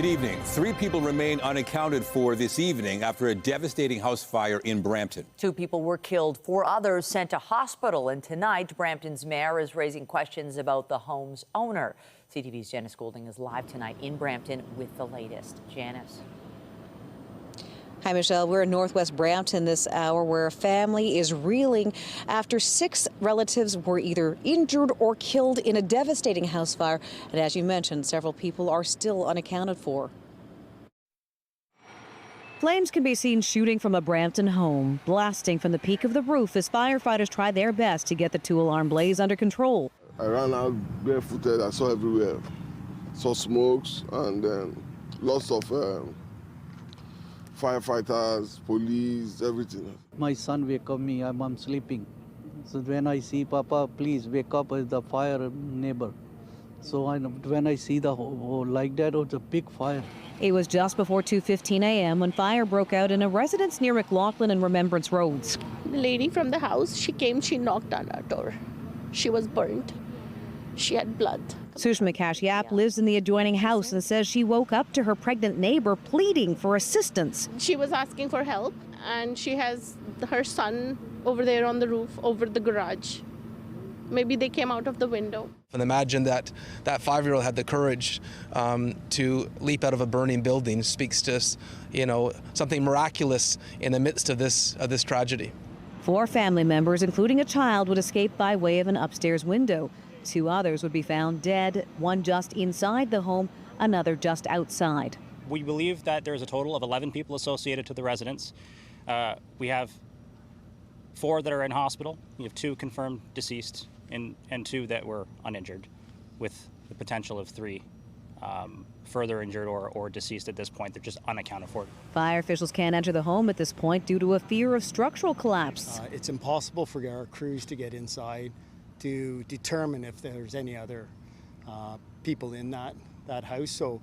Good evening. 3 people remain unaccounted for this evening after a devastating house fire in Brampton. 2 people were killed, 4 others sent to hospital. And tonight, Brampton's mayor is raising questions about the home's owner. CTV's Janice Goulding is live tonight in Brampton with the latest. Janice. Hi, Michelle. We're in Northwest Brampton this hour where a family is reeling after 6 relatives were either injured or killed in a devastating house fire. And as you mentioned, several people are still unaccounted for. Flames can be seen shooting from a Brampton home, blasting from the peak of the roof as firefighters try their best to get the 2-alarm blaze under control. I ran out barefooted. I saw everywhere. Saw smokes and lots of firefighters, police, everything. My son wake up me, I'm sleeping. So when I see Papa, please wake up as the fire neighbor. So when I see the like that, it's a big fire. It was just before 2:15 a.m. when fire broke out in a residence near McLaughlin and Remembrance roads. The lady from the house, she came, she knocked on our door. She was burnt. She had blood. Sushma Kashyap lives in the adjoining house and says she woke up to her pregnant neighbor pleading for assistance. She was asking for help, and she has her son over there on the roof, over the garage. Maybe they came out of the window. And imagine that 5-year-old had the courage to leap out of a burning building speaks to, something miraculous in the midst of this tragedy. 4 family members, including a child, would escape by way of an upstairs window. 2 others would be found dead, one just inside the home, another just outside. We believe that there's a total of 11 people associated to the residence. We have 4 that are in hospital. We have 2 confirmed deceased and 2 that were uninjured, with the potential of 3 further injured or deceased at this point. They're just unaccounted for. Fire officials can't enter the home at this point due to a fear of structural collapse. It's impossible for our crews to get inside to determine if there's any other people in that house. So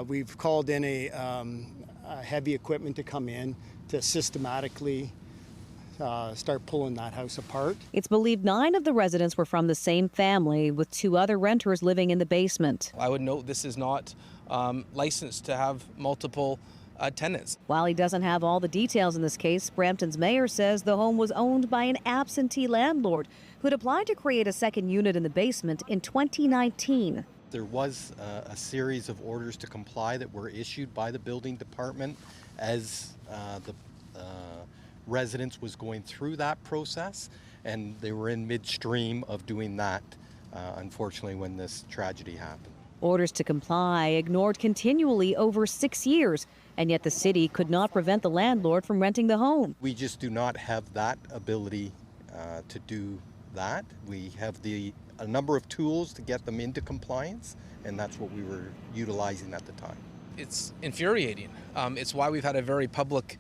we've called in a heavy equipment to come in to systematically start pulling that house apart. It's believed 9 of the residents were from the same family, with 2 other renters living in the basement. I would note this is not licensed to have multiple tenants. While he doesn't have all the details in this case, Brampton's mayor says the home was owned by an absentee landlord who had applied to create a second unit in the basement in 2019. There was a series of orders to comply that were issued by the building department as the residence was going through that process, and they were in midstream of doing that, unfortunately, when this tragedy happened. Orders to comply ignored continually over 6 years, and yet the city could not prevent the landlord from renting the home. We just do not have that ability to do that. We have a number of tools to get them into compliance, and that's what we were utilizing at the time. It's infuriating. It's why we've had a very public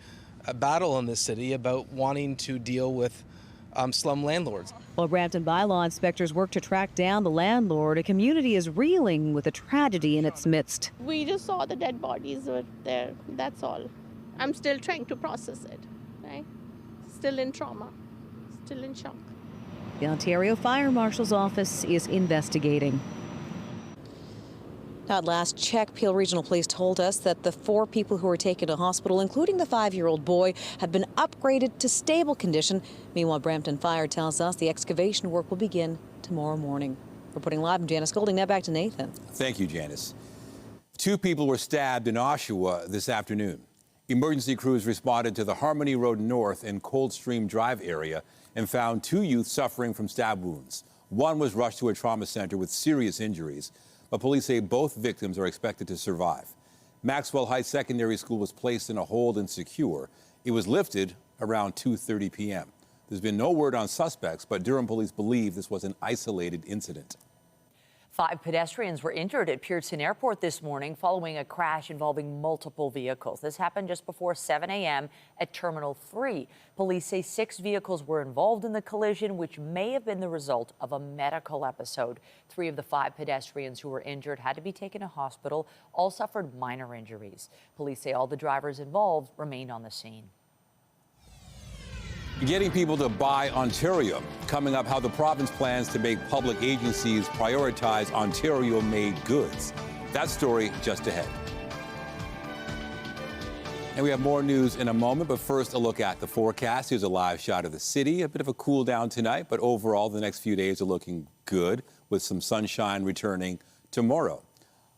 battle in this city about wanting to deal with slum landlords. While Brampton bylaw inspectors work to track down the landlord, a community is reeling with a tragedy in its midst. We just saw the dead bodies were there, that's all. I'm still trying to process it, right? Still in trauma, still in shock. The Ontario Fire Marshal's office is investigating. Now, at last check, Peel Regional Police told us that the 4 people who were taken to hospital, including the 5-year-old boy, have been upgraded to stable condition. Meanwhile, Brampton Fire tells us the excavation work will begin tomorrow morning. Reporting live, I'm Janice Goulding. Now back to Nathan. Thank you, Janice. 2 people were stabbed in Oshawa this afternoon. Emergency crews responded to the Harmony Road North and Coldstream Drive area and found 2 youth suffering from stab wounds. One was rushed to a trauma center with serious injuries, but police say both victims are expected to survive. Maxwell Heights Secondary School was placed in a hold and secure. It was lifted around 2:30 p.m. There's been no word on suspects, but Durham police believe this was an isolated incident. 5 pedestrians were injured at Pearson Airport this morning following a crash involving multiple vehicles. This happened just before 7 a.m. at Terminal 3. Police say 6 vehicles were involved in the collision, which may have been the result of a medical episode. 3 of the 5 pedestrians who were injured had to be taken to hospital. All suffered minor injuries. Police say all the drivers involved remained on the scene. Getting people to buy Ontario. Coming up, how the province plans to make public agencies prioritize Ontario-made goods. That story just ahead. And we have more news in a moment, but first a look at the forecast. Here's a live shot of the city. A bit of a cool down tonight, but overall the next few days are looking good with some sunshine returning tomorrow.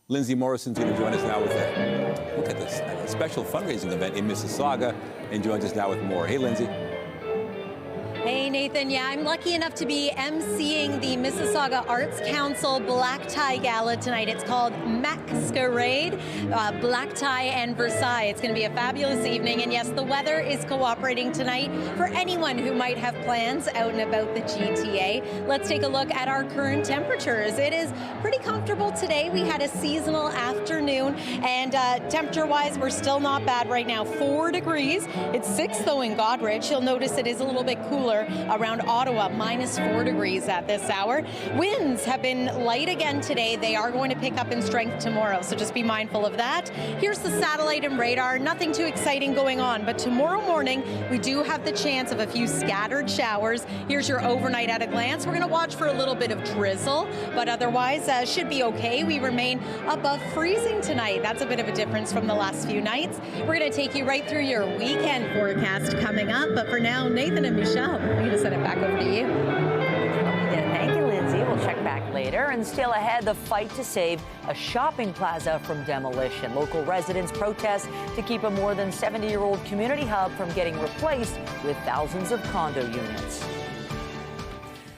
Lindsay Morrison's going to join us now with a look at this special fundraising event in Mississauga and joins us now with more. Hey, Lindsay. Hey, Nathan. Yeah, I'm lucky enough to be emceeing the Mississauga Arts Council Black Tie Gala tonight. It's called Masquerade, Black Tie and Versailles. It's going to be a fabulous evening. And yes, the weather is cooperating tonight for anyone who might have plans out and about the GTA. Let's take a look at our current temperatures. It is pretty comfortable today. We had a seasonal afternoon, and temperature-wise, we're still not bad right now. 4 degrees. It's 6, though, in Godrich. You'll notice it is a little bit cooler around Ottawa, -4 degrees at this hour. Winds have been light again today. They are going to pick up in strength tomorrow, so just be mindful of that. Here's the satellite and radar. Nothing too exciting going on, but tomorrow morning we do have the chance of a few scattered showers. Here's your overnight at a glance. We're going to watch for a little bit of drizzle, but otherwise should be okay. We remain above freezing tonight. That's a bit of a difference from the last few nights. We're going to take you right through your weekend forecast coming up, but for now, Nathan and Michelle, I'm going to send it back over to you. Thank you, Lindsay. We'll check back later. And still ahead, the fight to save a shopping plaza from demolition. Local residents protest to keep a more than 70-year-old community hub from getting replaced with thousands of condo units.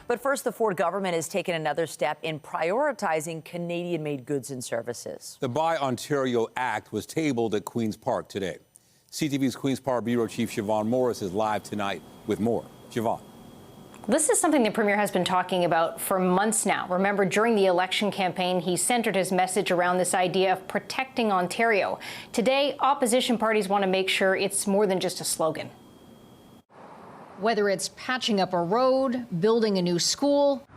But first, the Ford government has taken another step in prioritizing Canadian-made goods and services. The Buy Ontario Act was tabled at Queen's Park today. CTV's Queen's Park Bureau Chief Siobhan Morris is live tonight with more. Siobhan. This is something the Premier has been talking about for months now. Remember, during the election campaign, he centered his message around this idea of protecting Ontario. Today, opposition parties want to make sure it's more than just a slogan. Whether it's patching up a road, building a new school,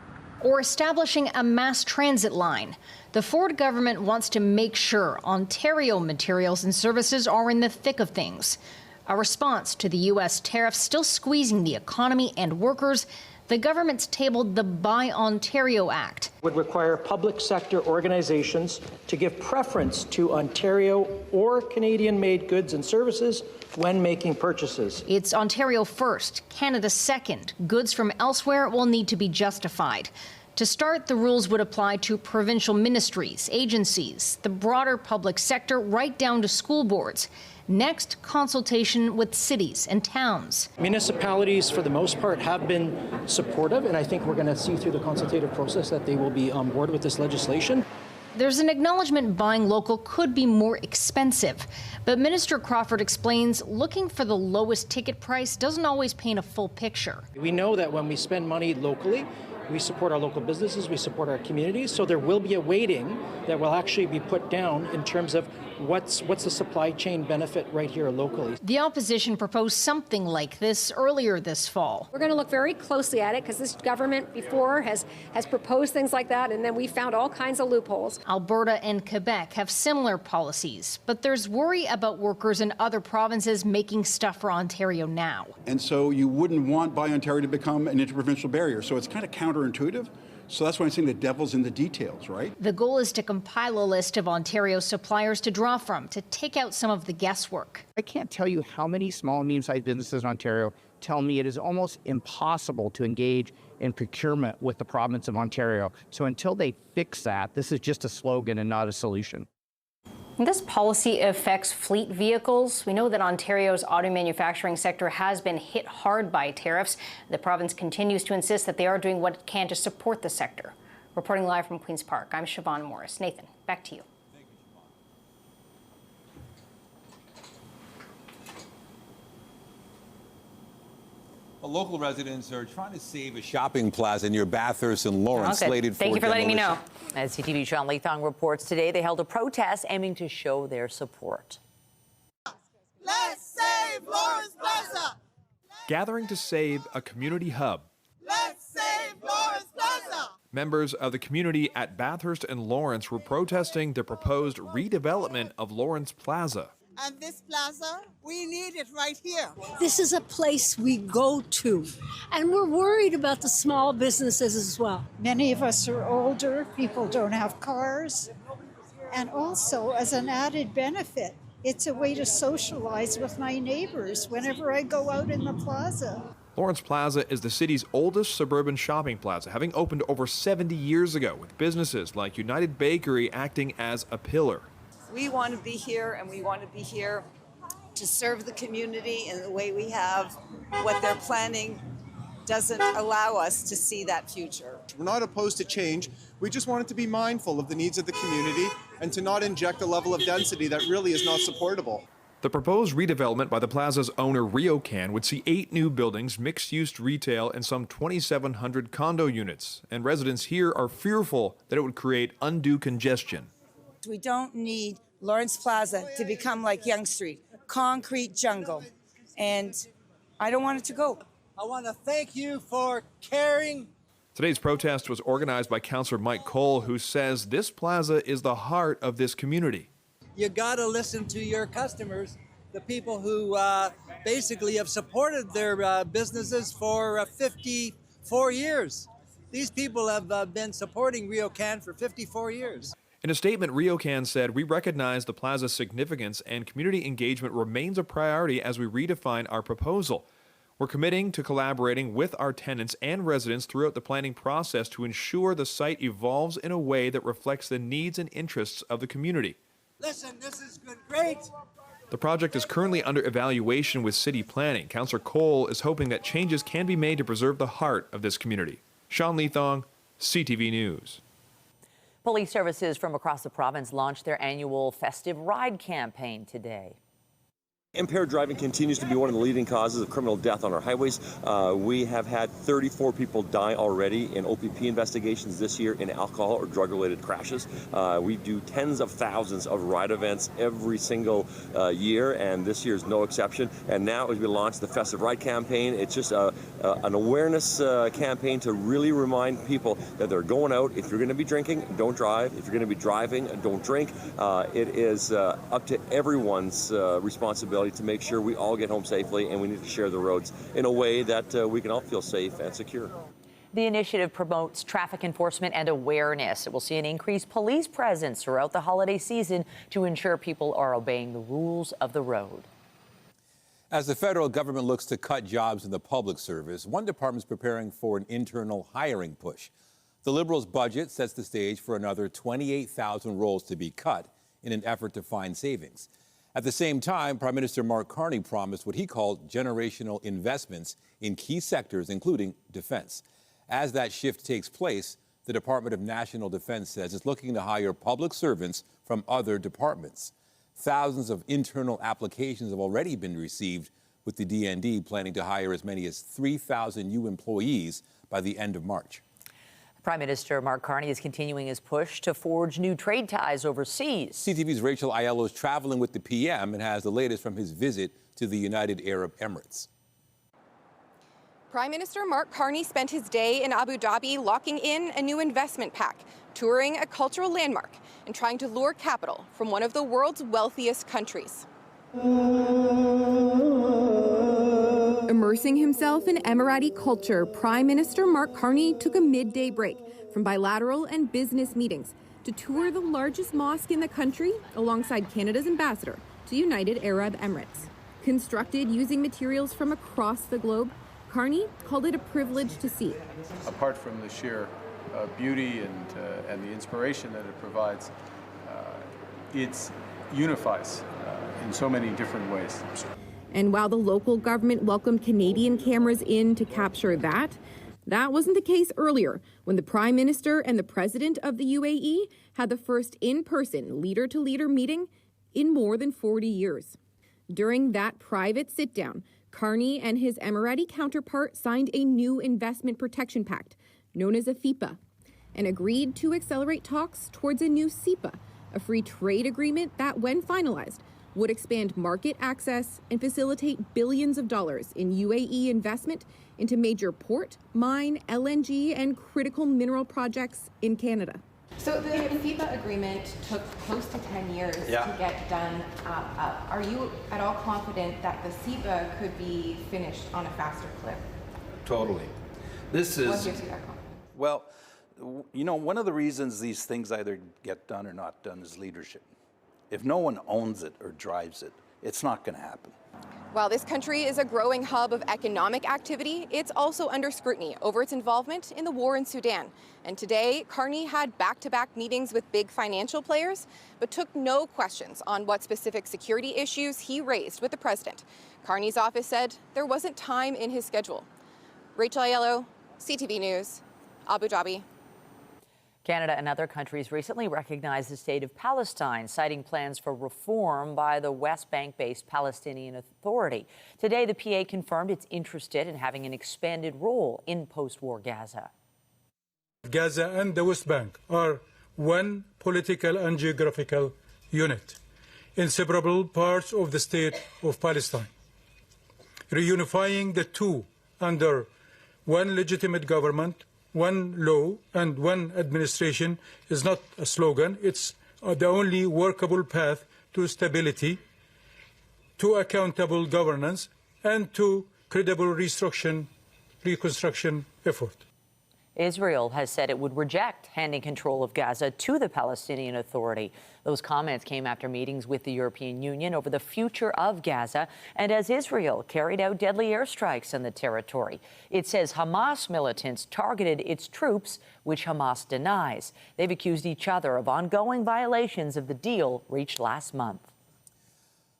or establishing a mass transit line, the Ford government wants to make sure Ontario materials and services are in the thick of things. A response to the U.S. tariffs still squeezing the economy and workers, the government's tabled the Buy Ontario Act. Would require public sector organizations to give preference to Ontario or Canadian-made goods and services when making purchases. It's Ontario first, Canada second. Goods from elsewhere will need to be justified. To start, the rules would apply to provincial ministries, agencies, the broader public sector, right down to school boards. Next, consultation with cities and towns. Municipalities, for the most part, have been supportive, and I think we're going to see through the consultative process that they will be on board with this legislation. There's an acknowledgement buying local could be more expensive, but Minister Crawford explains looking for the lowest ticket price doesn't always paint a full picture. We know that when we spend money locally, we support our local businesses, we support our communities, so there will be a weighting that will actually be put down in terms of what's the supply chain benefit right here locally. The opposition proposed something like this earlier this fall. We're going to look very closely at it because this government before has proposed things like that, and then we found all kinds of loopholes. Alberta and Quebec have similar policies, but there's worry about workers in other provinces making stuff for Ontario now. And so you wouldn't want Buy Ontario to become an interprovincial barrier, so it's kind of counterintuitive. So that's why I'm saying the devil's in the details, right? The goal is to compile a list of Ontario suppliers to draw from to take out some of the guesswork. I can't tell you how many small and medium-sized businesses in Ontario tell me it is almost impossible to engage in procurement with the province of Ontario. So until they fix that, this is just a slogan and not a solution. This policy affects fleet vehicles. We know that Ontario's auto manufacturing sector has been hit hard by tariffs. The province continues to insist that they are doing what it can to support the sector. Reporting live from Queen's Park, I'm Siobhan Morris. Nathan, back to you. Well, local residents are trying to save a shopping plaza near Bathurst and Lawrence slated for Thank you for letting me know. demolition. As CTV's Sean Leithong reports today, they held a protest aiming to show their support. Let's save Lawrence Plaza! Gathering to save a community hub. Let's save Lawrence Plaza! Members of the community at Bathurst and Lawrence were protesting the proposed redevelopment of Lawrence Plaza. And this plaza, we need it right here. This is a place we go to, and we're worried about the small businesses as well. Many of us are older, people don't have cars, and also as an added benefit, It's a way to socialize with my neighbors whenever I go out in the plaza. Lawrence Plaza is the city's oldest suburban shopping plaza, having opened over 70 years ago, with businesses like United Bakery acting as a pillar. We want to be here, and we want to be here to serve the community in the way we have. What they're planning doesn't allow us to see that future. We're not opposed to change. We just want it to be mindful of the needs of the community and to not inject a level of density that really is not supportable. The proposed redevelopment by the plaza's owner, RioCan, would see 8 new buildings, mixed-use retail, and some 2,700 condo units. And residents here are fearful that it would create undue congestion. We don't need Lawrence Plaza to become like Yonge Street, concrete jungle. And I don't want it to go. I want to thank you for caring. Today's protest was organized by Councillor Mike Cole, who says this plaza is the heart of this community. You got to listen to your customers, the people who basically have supported their businesses for 54 years. These people have been supporting RioCan for 54 years. In a statement, RioCan said, "We recognize the plaza's significance and community engagement remains a priority as we redefine our proposal. We're committing to collaborating with our tenants and residents throughout the planning process to ensure the site evolves in a way that reflects the needs and interests of the community." Listen, this is good, great. The project is currently under evaluation with city planning. Councillor Cole is hoping that changes can be made to preserve the heart of this community. Sean Leathong, CTV News. Police services from across the province launched their annual Festive Ride campaign today. Impaired driving continues to be one of the leading causes of criminal death on our highways. We have had 34 people die already in OPP investigations this year in alcohol or drug-related crashes. We do tens of thousands of ride events every single year, and this year is no exception. And now as we launch the Festive Ride campaign, it's just an awareness campaign to really remind people that they're going out. If you're going to be drinking, don't drive. If you're going to be driving, don't drink. It is up to everyone's responsibility to make sure we all get home safely, and we need to share the roads in a way that we can all feel safe and secure. The initiative promotes traffic enforcement and awareness. It will see an increased police presence throughout the holiday season to ensure people are obeying the rules of the road. As the federal government looks to cut jobs in the public service, one department is preparing for an internal hiring push. The Liberals' budget sets the stage for another 28,000 roles to be cut in an effort to find savings. At the same time, Prime Minister Mark Carney promised what he called generational investments in key sectors, including defense. As that shift takes place, the Department of National Defense says it's looking to hire public servants from other departments. Thousands of internal applications have already been received, with the DND planning to hire as many as 3,000 new employees by the end of March. Prime Minister Mark Carney is continuing his push to forge new trade ties overseas. CTV's Rachel Aiello is traveling with the PM and has the latest from his visit to the United Arab Emirates. Prime Minister Mark Carney spent his day in Abu Dhabi locking in a new investment pack, touring a cultural landmark, and trying to lure capital from one of the world's wealthiest countries. Immersing himself in Emirati culture, Prime Minister Mark Carney took a midday break from bilateral and business meetings to tour the largest mosque in the country alongside Canada's ambassador to United Arab Emirates. Constructed using materials from across the globe, Carney called it a privilege to see. Apart from the sheer beauty and the inspiration that it provides, it unifies in so many different ways. And while the local government welcomed Canadian cameras in to capture that wasn't the case earlier when the Prime Minister and the President of the UAE had the first in-person leader-to-leader meeting in more than 40 years. During that private sit-down, Carney and his Emirati counterpart signed a new investment protection pact, known as a FIPA, and agreed to accelerate talks towards a new CIPA, a free trade agreement that, when finalized, would expand market access and facilitate billions of dollars in UAE investment into major port, mine, LNG, and critical mineral projects in Canada. So the FIPA agreement took close to 10 years to get done. Are you at all confident that the CIPA could be finished on a faster clip? Totally. This is... What gives you that confidence? Well, you know, one of the reasons these things either get done or not done is leadership. If no one owns it or drives it, it's not going to happen. While this country is a growing hub of economic activity, it's also under scrutiny over its involvement in the war in Sudan. And today, Carney had back-to-back meetings with big financial players, but took no questions on what specific security issues he raised with the president. Carney's office said there wasn't time in his schedule. Rachel Aiello, CTV News, Abu Dhabi. Canada and other countries recently recognized the state of Palestine, citing plans for reform by the West Bank-based Palestinian Authority. Today, the PA confirmed it's interested in having an expanded role in post-war Gaza. Gaza and the West Bank are one political and geographical unit, inseparable parts of the state of Palestine. Reunifying the two under one legitimate government, one law and one administration is not a slogan. It's the only workable path to stability, to accountable governance, and to credible reconstruction effort. Israel has said it would reject handing control of Gaza to the Palestinian Authority. Those comments came after meetings with the European Union over the future of Gaza and as Israel carried out deadly airstrikes on the territory. It says Hamas militants targeted its troops, which Hamas denies. They've accused each other of ongoing violations of the deal reached last month.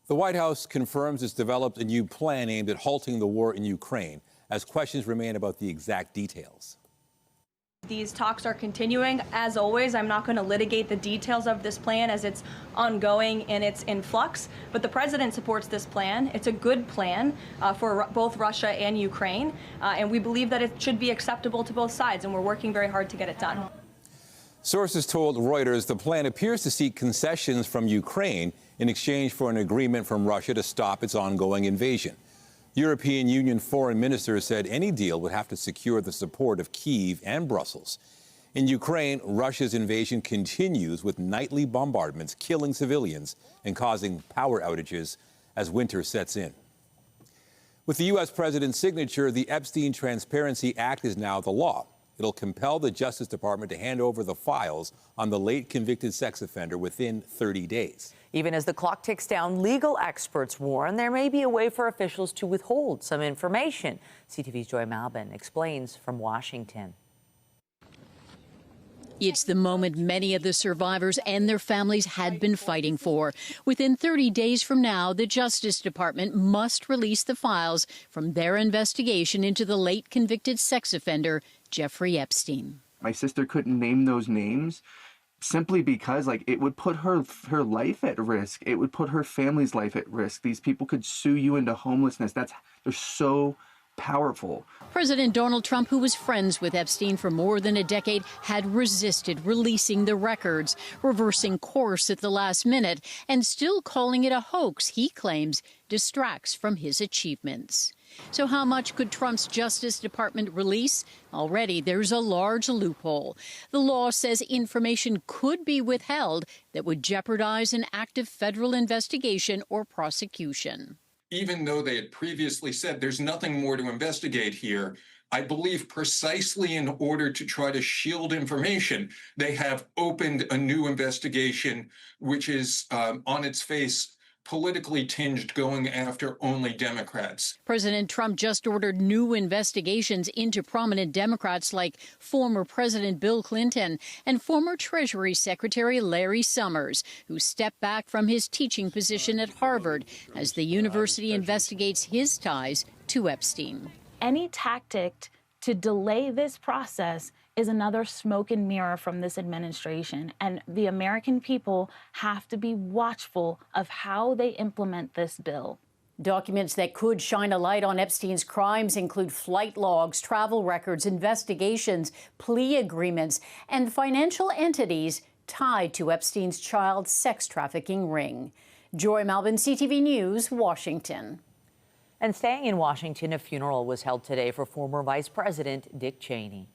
The White House confirms it's developed a new plan aimed at halting the war in Ukraine, as questions remain about the exact details. These talks are continuing. As always, I'm not going to litigate the details of this plan as it's ongoing and it's in flux, but the president supports this plan. It's a good plan for both Russia and Ukraine, and we believe that it should be acceptable to both sides, and we're working very hard to get it done. Sources told Reuters the plan appears to seek concessions from Ukraine in exchange for an agreement from Russia to stop its ongoing invasion. European Union foreign ministers said any deal would have to secure the support of Kyiv and Brussels. In Ukraine, Russia's invasion continues with nightly bombardments, killing civilians and causing power outages as winter sets in. With the U.S. president's signature, the Epstein Transparency Act is now the law. It'll compel the Justice Department to hand over the files on the late convicted sex offender within 30 days. Even as the clock ticks down, legal experts warn there may be a way for officials to withhold some information. CTV's Joy Malbin explains from Washington. It's the moment many of the survivors and their families had been fighting for. Within 30 days from now, the Justice Department must release the files from their investigation into the late convicted sex offender, Jeffrey Epstein. My sister couldn't name those names simply because it would put her life at risk. It would put her family's life at risk. These people could sue you into homelessness. They're so powerful. President Donald Trump, who was friends with Epstein for more than a decade, had resisted releasing the records, reversing course at the last minute, and still calling it a hoax he claims distracts from his achievements. So how much could Trump's Justice Department release? Already there's a large loophole. The law says information could be withheld that would jeopardize an active federal investigation or prosecution. Even though they had previously said there's nothing more to investigate here, I believe precisely in order to try to shield information, they have opened a new investigation, which is on its face politically tinged, going after only Democrats. President Trump just ordered new investigations into prominent Democrats like former President Bill Clinton and former Treasury Secretary Larry Summers, who stepped back from his teaching position at Harvard as the university investigates his ties to Epstein. Any tactic to delay this process is another smoke and mirror from this administration. And the American people have to be watchful of how they implement this bill. Documents that could shine a light on Epstein's crimes include flight logs, travel records, investigations, plea agreements, and financial entities tied to Epstein's child sex trafficking ring. Joy Malbin, CTV News, Washington. And staying in Washington, a funeral was held today for former Vice President Dick Cheney.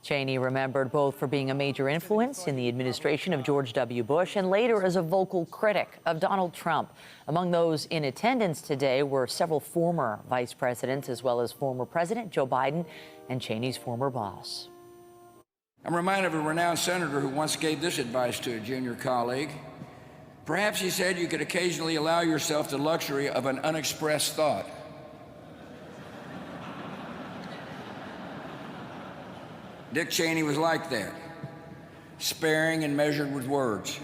Cheney remembered both for being a major influence in the administration of George W. Bush and later as a vocal critic of Donald Trump. Among those in attendance today were several former vice presidents, as well as former President Joe Biden and Cheney's former boss. I'm reminded of a renowned senator who once gave this advice to a junior colleague. Perhaps he said you could occasionally allow yourself the luxury of an unexpressed thought. Dick Cheney was like that, sparing and measured with words.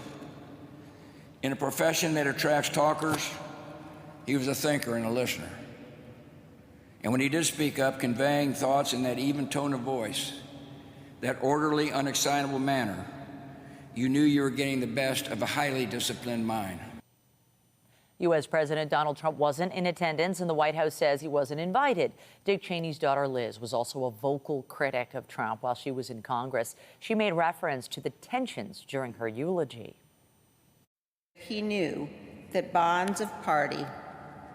In a profession that attracts talkers, he was a thinker and a listener. And when he did speak up, conveying thoughts in that even tone of voice, that orderly, unexcitable manner, you knew you were getting the best of a highly disciplined mind. U.S. President Donald Trump wasn't in attendance, and the White House says he wasn't invited. Dick Cheney's daughter, Liz, was also a vocal critic of Trump while she was in Congress. She made reference to the tensions during her eulogy. He knew that bonds of party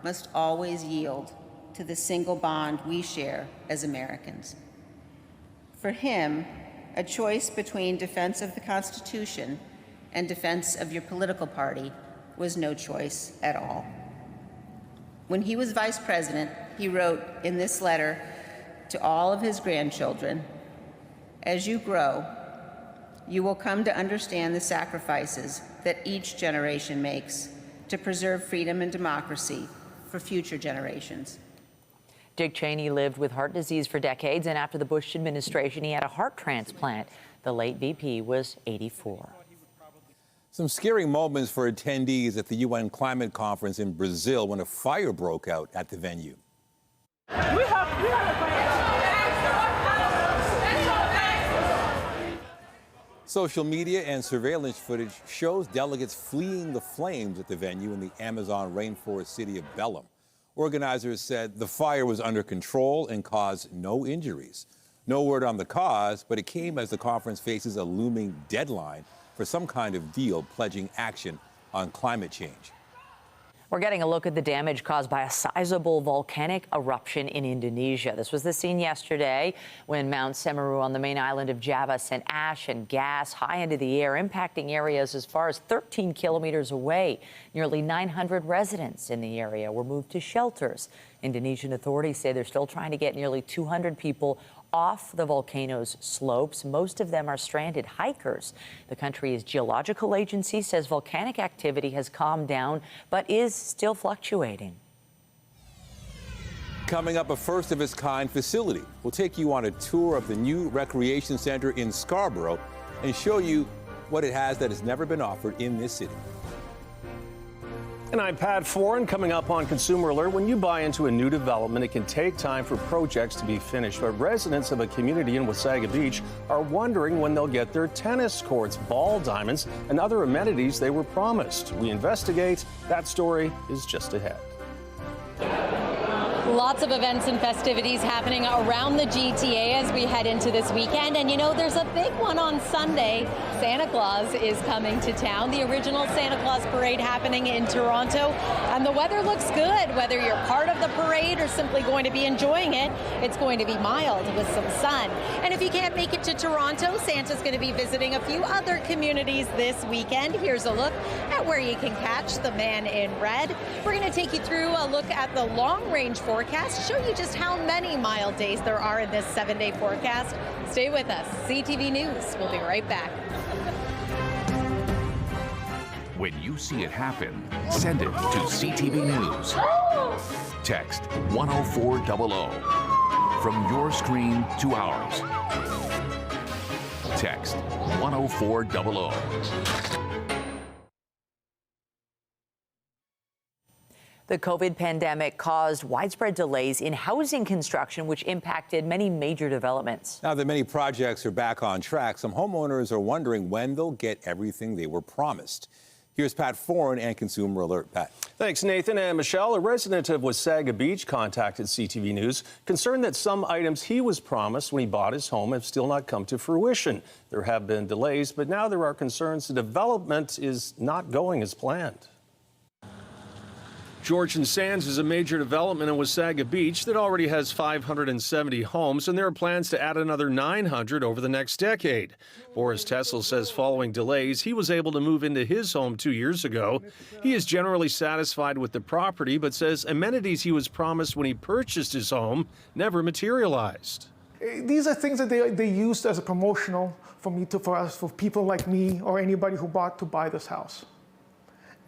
must always yield to the single bond we share as Americans. For him, a choice between defense of the Constitution and defense of your political party was no choice at all. When he was vice president, he wrote in this letter to all of his grandchildren, "As you grow, you will come to understand the sacrifices that each generation makes to preserve freedom and democracy for future generations." Dick Cheney lived with heart disease for decades, and after the Bush administration, he had a heart transplant. The late VP was 84. Some scary moments for attendees at the UN climate conference in Brazil when a fire broke out at the venue. Social media and surveillance footage shows delegates fleeing the flames at the venue in the Amazon rainforest city of Belém. Organizers said the fire was under control and caused no injuries. No word on the cause, but it came as the conference faces a looming deadline for some kind of deal pledging action on climate change. We're getting a look at the damage caused by a sizable volcanic eruption in Indonesia. This was the scene yesterday when Mount Semeru on the main island of Java sent ash and gas high into the air, impacting areas as far as 13 kilometers away. Nearly 900 residents in the area were moved to shelters. Indonesian authorities say they're still trying to get nearly 200 people off the volcano's slopes. Most of them are stranded hikers. The country's geological agency says volcanic activity has calmed down, but is still fluctuating. Coming up, a first-of-its-kind facility. We'll take you on a tour of the new recreation center in Scarborough and show you what it has that has never been offered in this city. And I'm Pat Foran. Coming up on Consumer Alert, when you buy into a new development, it can take time for projects to be finished. But residents of a community in Wasaga Beach are wondering when they'll get their tennis courts, ball diamonds, and other amenities they were promised. We investigate. That story is just ahead. Lots of events and festivities happening around the GTA as we head into this weekend. And you know, there's a big one on Sunday. Santa Claus is coming to town. The original Santa Claus parade happening in Toronto. And the weather looks good. Whether you're part of the parade or simply going to be enjoying it, it's going to be mild with some sun. And if you can't make it to Toronto, Santa's going to be visiting a few other communities this weekend. Here's a look at where you can catch the man in red. We're going to take you through a look at the long-range forecast, show you just how many mild days there are in this 7-day forecast. Stay with us. CTV News. We'll be right back. When you see it happen, send it to CTV News. Text 10400. From your screen to ours. Text 10400. The COVID pandemic caused widespread delays in housing construction, which impacted many major developments. Now that many projects are back on track, some homeowners are wondering when they'll get everything they were promised. Here's Pat Foran and Consumer Alert. Pat. Thanks, Nathan. And Michelle, a resident of Wasaga Beach, contacted CTV News, concerned that some items he was promised when he bought his home have still not come to fruition. There have been delays, but now there are concerns the development is not going as planned. Georgian Sands is a major development in Wasaga Beach that already has 570 homes, and there are plans to add another 900 over the next decade. Boris Tessel says following delays, he was able to move into his home 2 years ago. He is generally satisfied with the property, but says amenities he was promised when he purchased his home never materialized. These are things that they used as a promotional for people like me or anybody who bought to buy this house.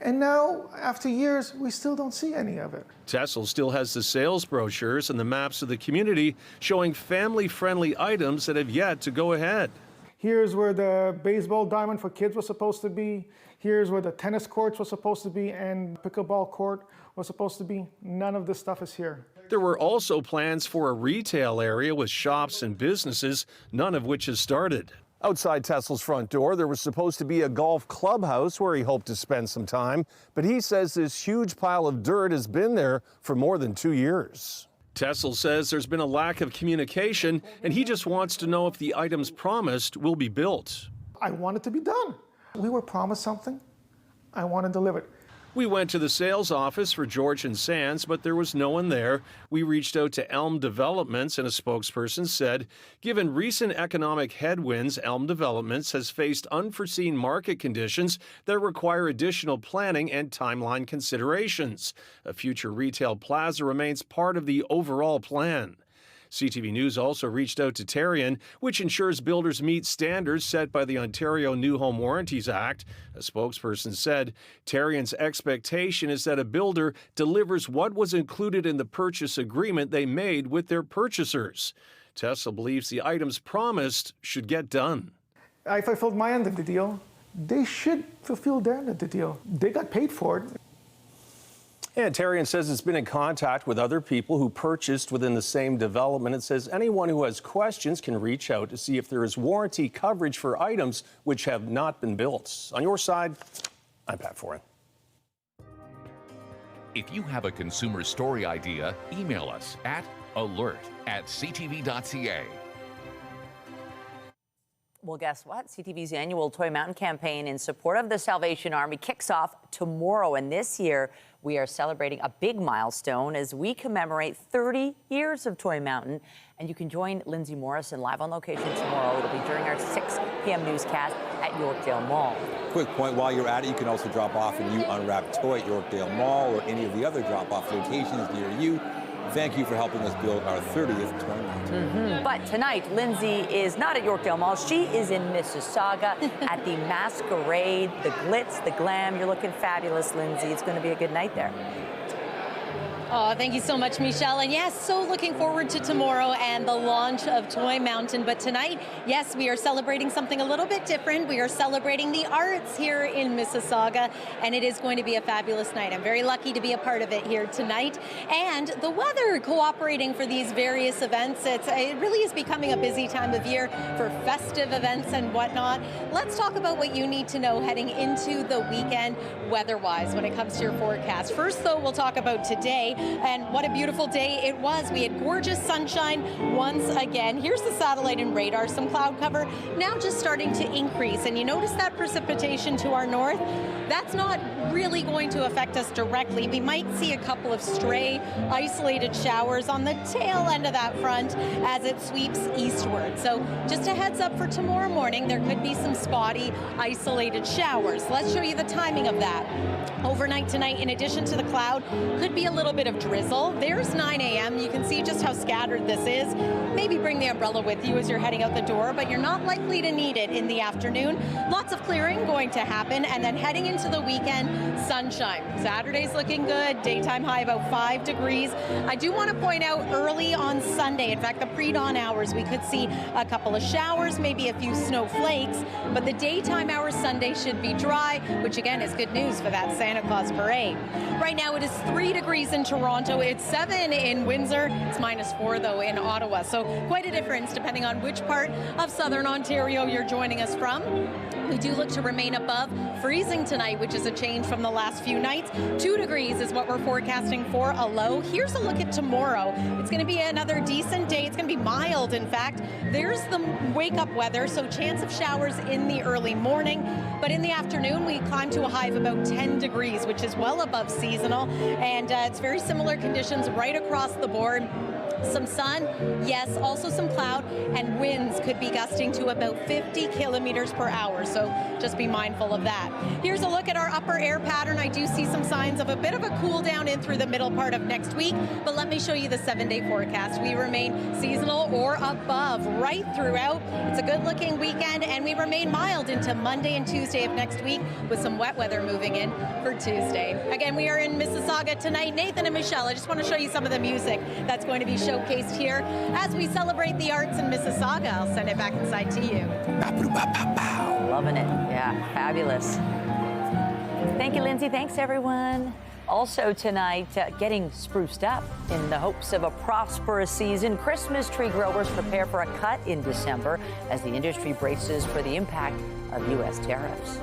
And now, after years, we still don't see any of it. Tessel still has the sales brochures and the maps of the community showing family-friendly items that have yet to go ahead. Here's where the baseball diamond for kids was supposed to be. Here's where the tennis courts were supposed to be and pickleball court was supposed to be. None of this stuff is here. There were also plans for a retail area with shops and businesses, none of which has started. Outside Tessel's front door, there was supposed to be a golf clubhouse where he hoped to spend some time, but he says this huge pile of dirt has been there for more than 2 years. Tessel says there's been a lack of communication, and he just wants to know if the items promised will be built. I want it to be done. We were promised something. I want to deliver it. We went to the sales office for Georgian Sands, but there was no one there. We reached out to Elm Developments, and a spokesperson said, given recent economic headwinds, Elm Developments has faced unforeseen market conditions that require additional planning and timeline considerations. A future retail plaza remains part of the overall plan. CTV News also reached out to Tarion, which ensures builders meet standards set by the Ontario New Home Warranties Act. A spokesperson said Tarion's expectation is that a builder delivers what was included in the purchase agreement they made with their purchasers. Tessel believes the items promised should get done. I fulfilled my end of the deal. They should fulfill their end of the deal. They got paid for it. And Tarion says it's been in contact with other people who purchased within the same development. It says anyone who has questions can reach out to see if there is warranty coverage for items which have not been built. On your side, I'm Pat Foran. If you have a consumer story idea, email us at alert@ctv.ca. Well, guess what? CTV's annual Toy Mountain campaign in support of the Salvation Army kicks off tomorrow. And this year, we are celebrating a big milestone as we commemorate 30 years of Toy Mountain. And you can join Lindsay Morrison live on location tomorrow. It'll be during our 6 p.m. newscast at Yorkdale Mall. Quick point, while you're at it, you can also drop off a new unwrapped toy at Yorkdale Mall or any of the other drop-off locations near you. Thank you for helping us build our 30th Toy Mountain. But tonight, Lindsay is not at Yorkdale Mall. She is in Mississauga at the Masquerade, the glitz, the glam. You're looking fabulous, Lindsay. It's going to be a good night there. Oh, thank you so much, Michelle. And yes, so looking forward to tomorrow and the launch of Toy Mountain. But tonight, yes, we are celebrating something a little bit different. We are celebrating the arts here in Mississauga, and it is going to be a fabulous night. I'm very lucky to be a part of it here tonight. And the weather cooperating for these various events. It really is becoming a busy time of year for festive events and whatnot. Let's talk about what you need to know heading into the weekend weather-wise when it comes to your forecast. First, though, we'll talk about today. And what a beautiful day it was. We had gorgeous sunshine once again. Here's the satellite and radar, some cloud cover now just starting to increase. And you notice that precipitation to our north? That's not really going to affect us directly. We might see a couple of stray isolated showers on the tail end of that front as it sweeps eastward. So just a heads up for tomorrow morning, there could be some spotty isolated showers. Let's show you the timing of that. Overnight tonight, in addition to the cloud, could be a little bit of drizzle. There's 9 a.m. You can see just how scattered this is. Maybe bring the umbrella with you as you're heading out the door, but you're not likely to need it in the afternoon. Lots of clearing going to happen, and then heading into the weekend, sunshine. Saturday's looking good. Daytime high about 5 degrees. I do want to point out early on Sunday, in fact, the pre-dawn hours, we could see a couple of showers, maybe a few snowflakes, but the daytime hours Sunday should be dry, which again is good news for that Santa Claus parade. Right now it is 3 degrees in Toronto. It's 7 in Windsor. It's -4 though in Ottawa. So quite a difference depending on which part of southern Ontario you're joining us from. We do look to remain above freezing tonight, which is a change from the last few nights. 2 degrees is what we're forecasting for a low. Here's a look at tomorrow. It's going to be another decent day. It's going to be mild, in fact. There's the wake-up weather, so chance of showers in the early morning. But in the afternoon, we climb to a high of about 10 degrees, which is well above seasonal. And it's very similar conditions right across the board. Some sun, yes, also some cloud, and winds could be gusting to about 50 kilometers per hour, so just be mindful of that. Here's a look at our upper air pattern. I do see some signs of a bit of a cool down in through the middle part of next week, but let me show you the 7-day forecast. We remain seasonal or above right throughout. It's a good looking weekend, and we remain mild into Monday and Tuesday of next week with some wet weather moving in for Tuesday. Again, we are in Mississauga tonight. Nathan and Michelle, I just want to show you some of the music that's going to be showcased here as we celebrate the arts in Mississauga. I'll send it back inside to you. Loving it. Yeah, fabulous. Thank you, Lindsay. Thanks, everyone. Also tonight, getting spruced up in the hopes of a prosperous season. Christmas tree growers prepare for a cut in December as the industry braces for the impact of U.S. tariffs.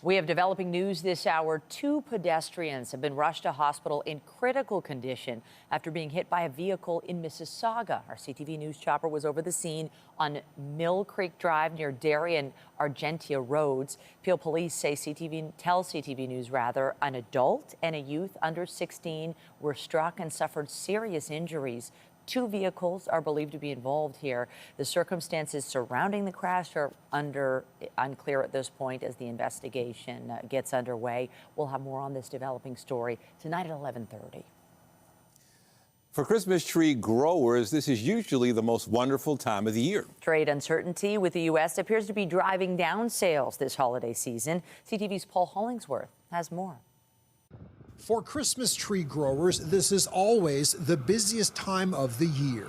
We have developing news this hour. 2 pedestrians have been rushed to hospital in critical condition after being hit by a vehicle in Mississauga. Our CTV News chopper was over the scene on Mill Creek Drive near Derry and Argentia Roads. Peel police say tells CTV News an adult and a youth under 16 were struck and suffered serious injuries. 2 vehicles are believed to be involved here. The circumstances surrounding the crash are unclear at this point as the investigation gets underway. We'll have more on this developing story tonight at 11:30. For Christmas tree growers, this is usually the most wonderful time of the year. Trade uncertainty with the U.S. appears to be driving down sales this holiday season. CTV's Paul Hollingsworth has more. For Christmas tree growers, this is always the busiest time of the year.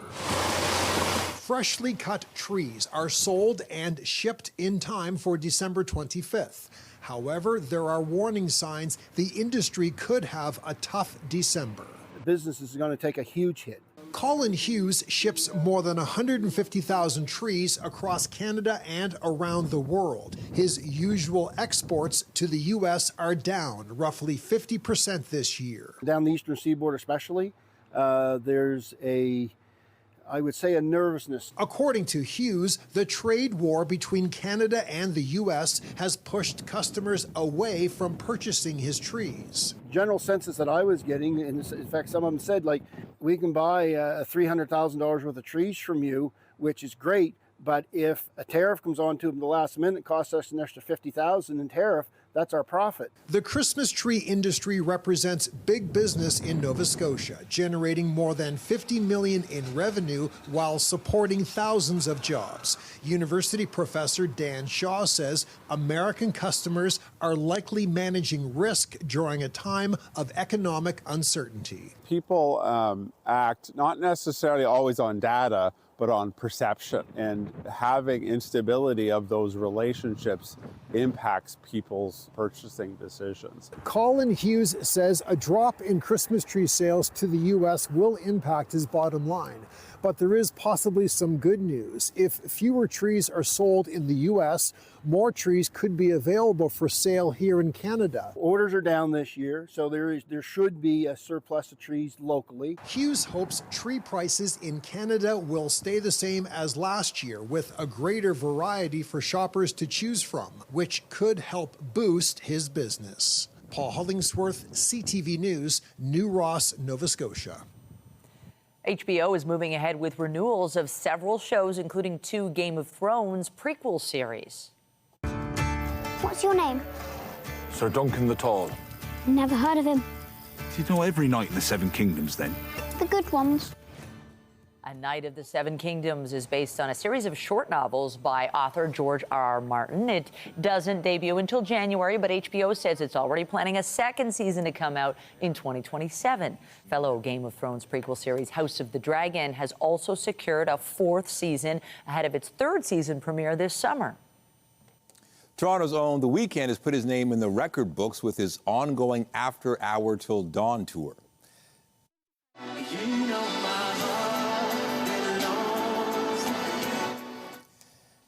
Freshly cut trees are sold and shipped in time for December 25th. However, there are warning signs the industry could have a tough December. Business is going to take a huge hit. Colin Hughes ships more than 150,000 trees across Canada and around the world. His usual exports to the U.S. are down roughly 50% this year. Down the eastern seaboard especially, there's I would say a nervousness. According to Hughes, the trade war between Canada and the U.S. has pushed customers away from purchasing his trees. General census that I was getting, and in fact some of them said, like, we can buy $300,000 worth of trees from you, which is great, but if a tariff comes on to them the last minute, it costs us an extra $50,000 in tariff, that's our profit. The Christmas tree industry represents big business in Nova Scotia, generating more than $50 million in revenue while supporting thousands of jobs. University professor Dan Shaw says American customers are likely managing risk during a time of economic uncertainty. People act not necessarily always on data, but on perception, and having instability of those relationships impacts people's purchasing decisions. Colin Hughes says a drop in Christmas tree sales to the U.S. will impact his bottom line. But there is possibly some good news. If fewer trees are sold in the U.S., more trees could be available for sale here in Canada. Orders are down this year, so there should be a surplus of trees locally. Hughes hopes tree prices in Canada will stay the same as last year, with a greater variety for shoppers to choose from, which could help boost his business. Paul Hollingsworth, CTV News, New Ross, Nova Scotia. HBO is moving ahead with renewals of several shows, including 2 Game of Thrones prequel series. What's your name? Sir Duncan the Tall. Never heard of him. Do you know every knight in the 7 Kingdoms, then? The good ones. A Knight of the 7 Kingdoms is based on a series of short novels by author George R.R. Martin. It doesn't debut until January, but HBO says it's already planning a 2nd season to come out in 2027. Fellow Game of Thrones prequel series House of the Dragon has also secured a 4th season ahead of its 3rd season premiere this summer. Toronto's own The Weeknd has put his name in the record books with his ongoing After Hour Till Dawn tour.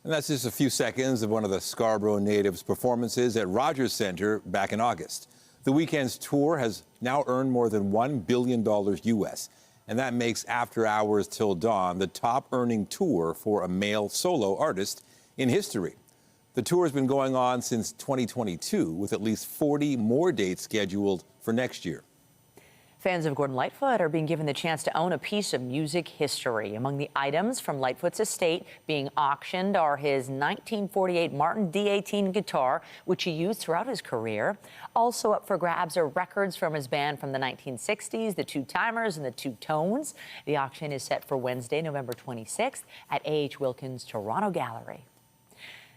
And that's just a few seconds of one of the Scarborough natives' performances at Rogers Centre back in August. The weekend's tour has now earned more than $1 billion US, and that makes After Hours Till Dawn the top-earning tour for a male solo artist in history. The tour has been going on since 2022, with at least 40 more dates scheduled for next year. Fans of Gordon Lightfoot are being given the chance to own a piece of music history. Among the items from Lightfoot's estate being auctioned are his 1948 Martin D18 guitar, which he used throughout his career. Also up for grabs are records from his band from the 1960s, the Two Timers and the Two Tones. The auction is set for Wednesday, November 26th at A.H. Wilkins Toronto Gallery.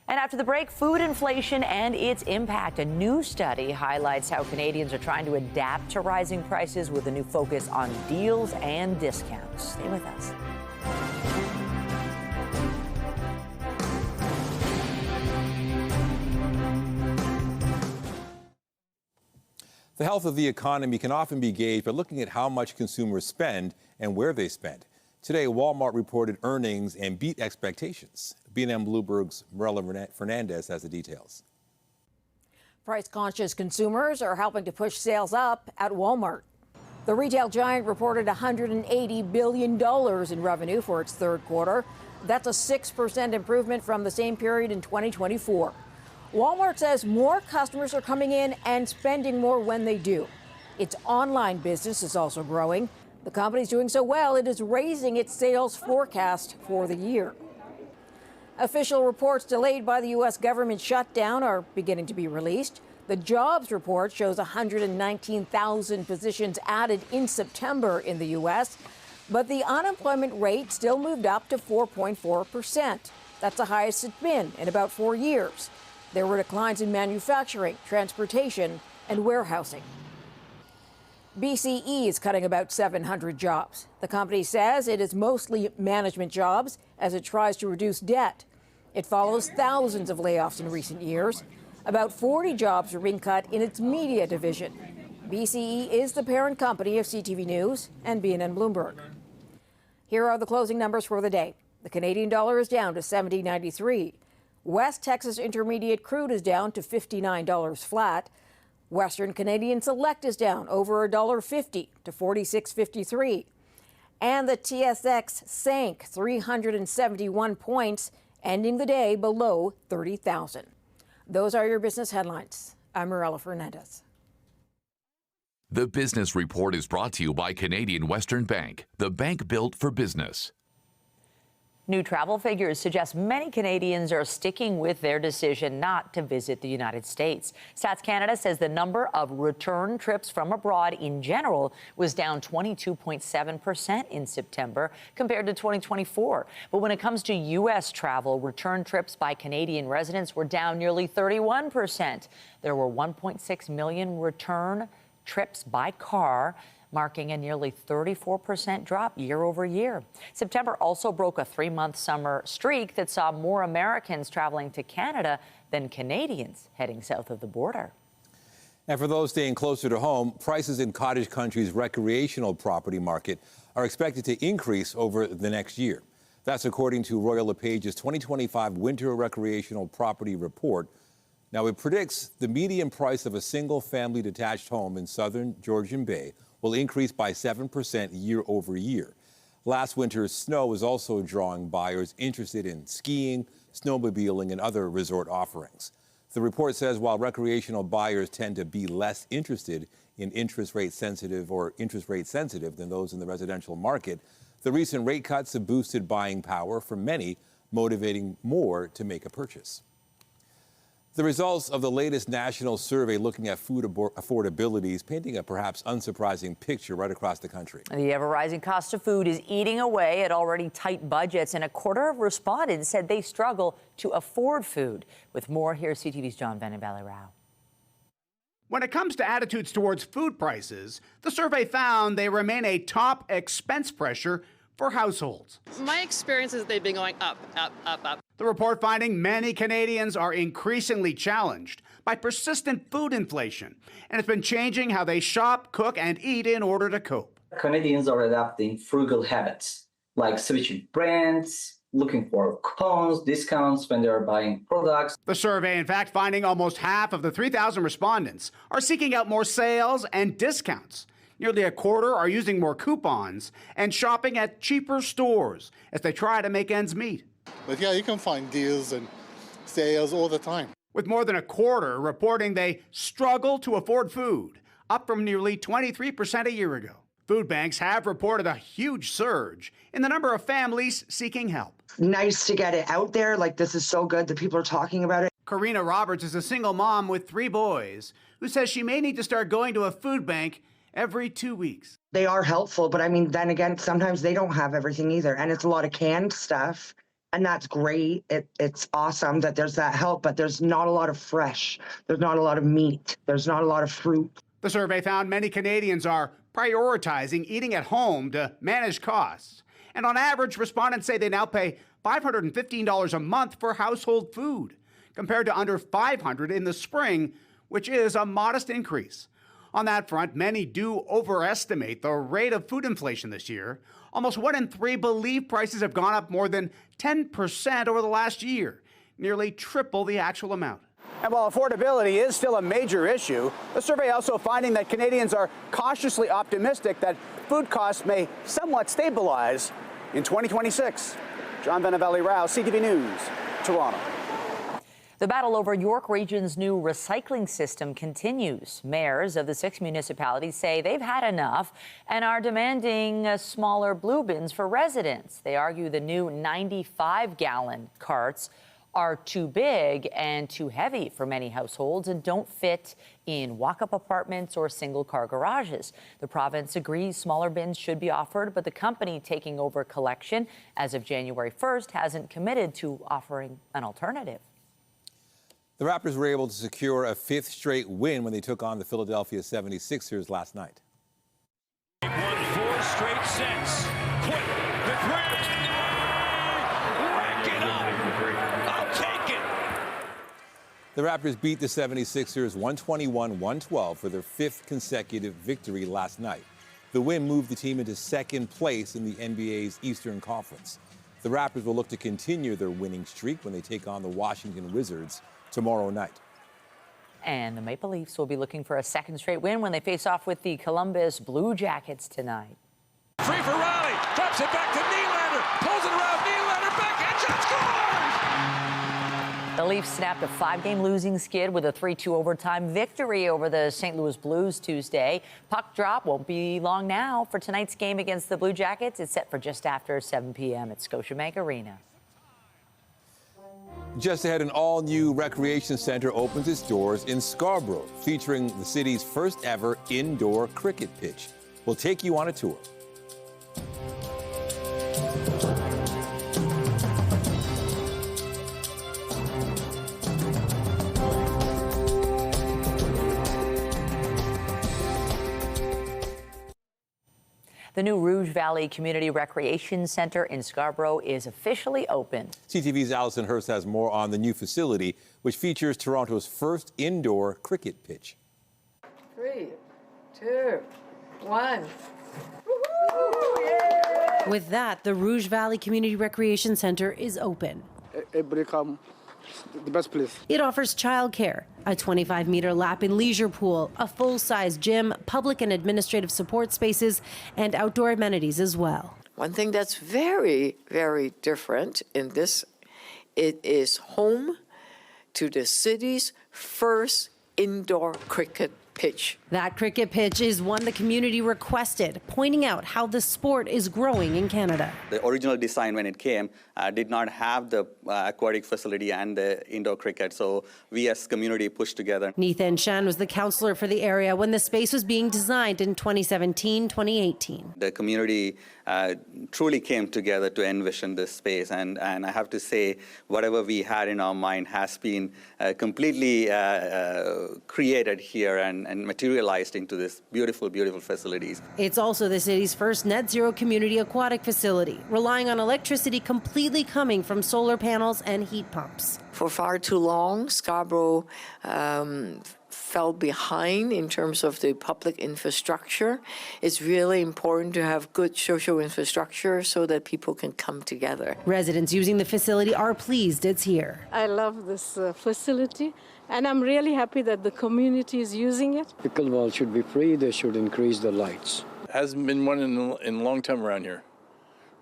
And after the break, food inflation and its impact. A new study highlights how Canadians are trying to adapt to rising prices with a new focus on deals and discounts. Stay with us. The health of the economy can often be gauged by looking at how much consumers spend and where they spend. Today, Walmart reported earnings and beat expectations. B&M Bloomberg's Marella Fernandez has the details. Price-conscious consumers are helping to push sales up at Walmart. The retail giant reported $180 billion in revenue for its third quarter. That's a 6% improvement from the same period in 2024. Walmart says more customers are coming in and spending more when they do. Its online business is also growing. The company's doing so well, it is raising its sales forecast for the year. Official reports delayed by the U.S. government shutdown are beginning to be released. The jobs report shows 119,000 positions added in September in the U.S., but the unemployment rate still moved up to 4.4%. That's the highest it's been in about 4 years. There were declines in manufacturing, transportation, and warehousing. BCE is cutting about 700 jobs. The company says it is mostly management jobs as it tries to reduce debt. It follows thousands of layoffs in recent years. About 40 jobs are being cut in its media division. BCE is the parent company of CTV News and B&N Bloomberg. Here are the closing numbers for the day. The Canadian dollar is down to $70.93. West Texas Intermediate crude is down to $59 flat. Western Canadian Select is down over $1.50 to $46.53. And the TSX sank 371 points, ending the day below 30,000. Those are your business headlines. I'm Marella Fernandez. The Business Report is brought to you by Canadian Western Bank, the bank built for business. New travel figures suggest many Canadians are sticking with their decision not to visit the United States. Stats Canada says the number of return trips from abroad in general was down 22.7% in September compared to 2024. But when it comes to U.S. travel, return trips by Canadian residents were down nearly 31%. There were 1.6 million return trips by car, marking a nearly 34% drop year over year. September also broke a 3-month summer streak that saw more Americans traveling to Canada than Canadians heading south of the border. And for those staying closer to home, prices in Cottage Country's recreational property market are expected to increase over the next year. That's according to Royal LePage's 2025 Winter Recreational Property Report. Now, it predicts the median price of a single-family detached home in southern Georgian Bay will increase by 7% year over year. Last winter's snow is also drawing buyers interested in skiing, snowmobiling, and other resort offerings. The report says while recreational buyers tend to be less interested in interest rate sensitive than those in the residential market, the recent rate cuts have boosted buying power for many, motivating more to make a purchase. The results of the latest national survey looking at food affordability is painting a perhaps unsurprising picture right across the country. The ever-rising cost of food is eating away at already tight budgets, and a quarter of respondents said they struggle to afford food. With more, here's CTV's John Vandenbally-Rao. When it comes to attitudes towards food prices, the survey found they remain a top expense pressure for households. My experience is they've been going up, up, up, up. The report finding many Canadians are increasingly challenged by persistent food inflation, and it's been changing how they shop, cook, and eat in order to cope. Canadians are adopting frugal habits, like switching brands, looking for coupons, discounts when they're buying products. The survey, in fact, finding almost half of the 3,000 respondents are seeking out more sales and discounts. Nearly a quarter are using more coupons and shopping at cheaper stores as they try to make ends meet. But yeah, you can find deals and sales all the time. With more than a quarter reporting they struggle to afford food, up from nearly 23% a year ago. Food banks have reported a huge surge in the number of families seeking help. Nice to get it out there. Like, this is so good that people are talking about it. Karina Roberts is a single mom with 3 boys who says she may need to start going to a food bank every 2 weeks. They are helpful, but I mean, then again, sometimes they don't have everything either. And it's a lot of canned stuff. And that's great. It's awesome that there's that help, but there's not a lot of fresh. There's not a lot of meat. There's not a lot of fruit. The survey found many Canadians are prioritizing eating at home to manage costs. And on average, respondents say they now pay $515 a month for household food, compared to under $500 in the spring, which is a modest increase. On that front, many do overestimate the rate of food inflation this year. Almost 1 in 3 believe prices have gone up more than 10% over the last year, nearly triple the actual amount. And while affordability is still a major issue, the survey also finding that Canadians are cautiously optimistic that food costs may somewhat stabilize in 2026. John Benavelli-Rao, CTV News, Toronto. The battle over York Region's new recycling system continues. Mayors of the 6 municipalities say they've had enough and are demanding smaller blue bins for residents. They argue the new 95-gallon carts are too big and too heavy for many households and don't fit in walk-up apartments or single-car garages. The province agrees smaller bins should be offered, but the company taking over collection as of January 1st hasn't committed to offering an alternative. The Raptors were able to secure a 5th straight win when they took on the Philadelphia 76ers last night. They've won 4 straight sets. Quick, the 3. Rack it up. I'll take it. The Raptors beat the 76ers 121-112 for their 5th consecutive victory last night. The win moved the team into 2nd place in the NBA's Eastern Conference. The Raptors will look to continue their winning streak when they take on the Washington Wizards tomorrow night. And the Maple Leafs will be looking for a 2nd straight win when they face off with the Columbus Blue Jackets tonight. Free for Riley. Drops it back to Nylander. Pulls it around. Nylander backhand shot scores! The Leafs snapped a 5-game losing skid with a 3-2 overtime victory over the St. Louis Blues Tuesday. Puck drop won't be long now for tonight's game against the Blue Jackets. It's set for just after 7 p.m. at Scotiabank Arena. Just ahead, an all-new recreation center opens its doors in Scarborough, featuring the city's first ever indoor cricket pitch. We'll take you on a tour. The new Rouge Valley Community Recreation Center in Scarborough is officially open. CTV's Allison Hurst has more on the new facility, which features Toronto's first indoor cricket pitch. 3, 2, 1. With that, the Rouge Valley Community Recreation Center is open. It become the best place. It offers childcare, a 25-meter lap and leisure pool, a full-size gym, public and administrative support spaces, and outdoor amenities as well. One thing that's very, very different in this, it is home to the city's first indoor cricket pitch. That cricket pitch is one the community requested, pointing out how the sport is growing in Canada. The original design when it came did not have the aquatic facility and the indoor cricket, so we as community pushed together. Neethan Shan was the councillor for the area when the space was being designed in 2017-2018. The community truly came together to envision this space, and I have to say, whatever we had in our mind has been completely created here and materialized into this beautiful, beautiful facilities. It's also the city's first net zero community aquatic facility, relying on electricity completely coming from solar panels and heat pumps. For far too long, Scarborough fell behind in terms of the public infrastructure. It's really important to have good social infrastructure so that people can come together. Residents using the facility are pleased it's here. I love this facility, and I'm really happy that the community is using it. Pickleball should be free. They should increase the lights. Hasn't been one in a long time around here.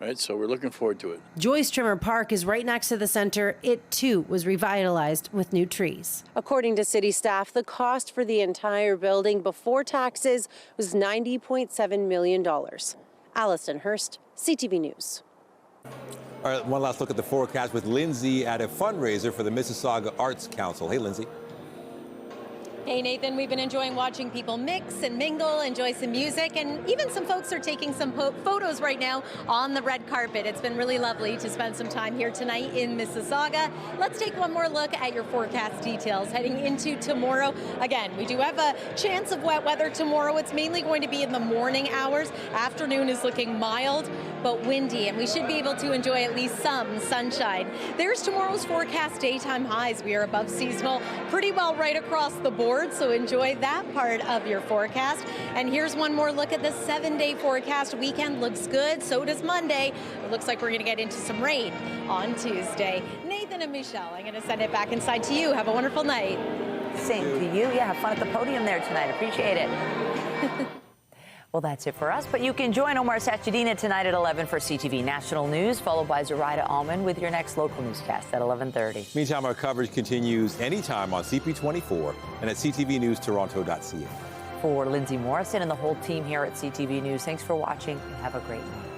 Right, so we're looking forward to it. Joyce Trimmer Park is right next to the center. It too was revitalized with new trees. According to city staff, the cost for the entire building before taxes was $90.7 million. Allison Hurst, CTV News. All right, one last look at the forecast with Lindsay at a fundraiser for the Mississauga Arts Council. Hey, Lindsay. Hey, Nathan, we've been enjoying watching people mix and mingle, enjoy some music, and even some folks are taking some photos right now on the red carpet. It's been really lovely to spend some time here tonight in Mississauga. Let's take one more look at your forecast details heading into tomorrow. Again, we do have a chance of wet weather tomorrow. It's mainly going to be in the morning hours. Afternoon is looking mild but windy, and we should be able to enjoy at least some sunshine. There's tomorrow's forecast daytime highs. We are above seasonal pretty well right across the board, so enjoy that part of your forecast. And here's one more look at the 7-day forecast. Weekend looks good, so does Monday. It looks like we're going to get into some rain on Tuesday. Nathan and Michelle, I'm going to send it back inside to you. Have a wonderful night. Same to you. Yeah, have fun at the podium there tonight. Appreciate it. Well, that's it for us, but you can join Omar Sachedina tonight at 11 for CTV National News, followed by Zoraida Allman with your next local newscast at 11:30. Meantime, our coverage continues anytime on CP24 and at ctvnewstoronto.ca. For Lindsay Morrison and the whole team here at CTV News, thanks for watching and have a great night.